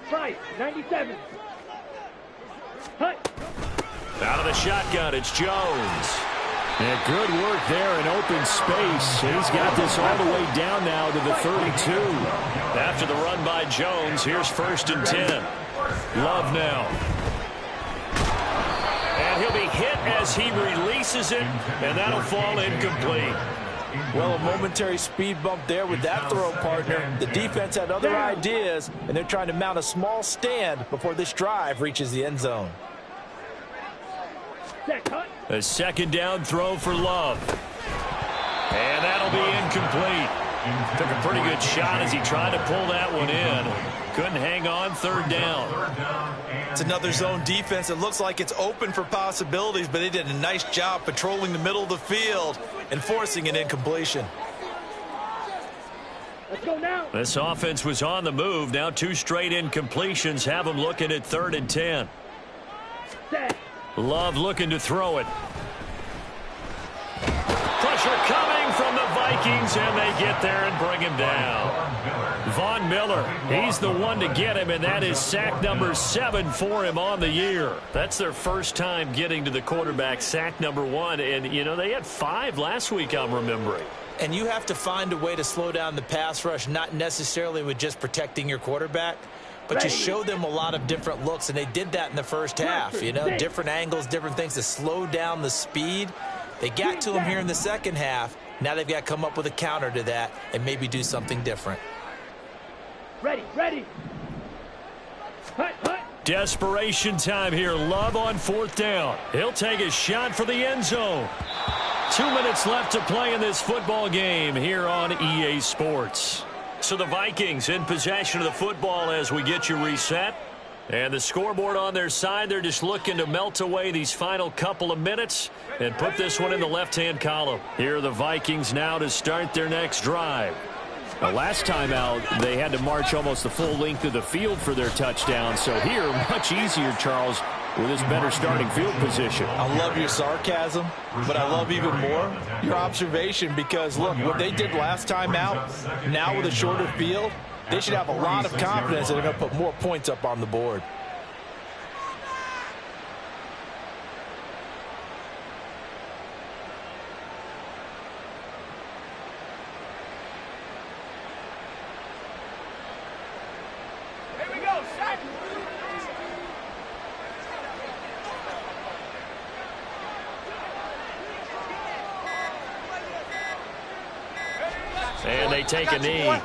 Price, 97. Hut. Out of the shotgun, it's Jones. And good work there in open space. He's got this all the way down now to the 32. After the run by Jones, here's 1st and 10. Love now. And he'll be hit as he releases it, and that'll fall incomplete. Well, a momentary speed bump there with that throw, partner. The defense had other ideas, and they're trying to mount a small stand before this drive reaches the end zone. A second down throw for Love. And that'll be incomplete. Took a pretty good shot as he tried to pull that one in. Couldn't hang on, 3rd down. It's another zone defense. It looks like it's open for possibilities, but they did a nice job patrolling the middle of the field and forcing an incompletion. Let's go now. This offense was on the move. Now 2 straight incompletions have them looking at 3rd and 10. Set. Love looking to throw it. Pressure coming from the Vikings, and they get there and bring him down. Von Miller, he's the one to get him, and that is sack number 7 for him on the year. That's their first time getting to the quarterback, sack number 1. And, you know, they had 5 last week, I'm remembering. And you have to find a way to slow down the pass rush, not necessarily with just protecting your quarterback, but you show them a lot of different looks, and they did that in the first half. You know, different angles, different things to slow down the speed. They got to him here in the second half. Now they've got to come up with a counter to that and maybe do something different. Ready, ready. Hut, hut. Desperation time here. Love on fourth down. He'll take a shot for the end zone. 2 minutes left to play in this football game here on EA Sports. So the Vikings in possession of the football as we get you reset. And the scoreboard on their side, they're just looking to melt away these final couple of minutes and put this one in the left-hand column. Here are the Vikings now to start their next drive. Now, last time out, they had to march almost the full length of the field for their touchdown. So here, much easier, Charles, with this better starting field position. I love your sarcasm, but I love even more your observation because, look, what they did last time out, now with a shorter field, they should have a lot of confidence that they're going to put more points up on the board. And they take a knee.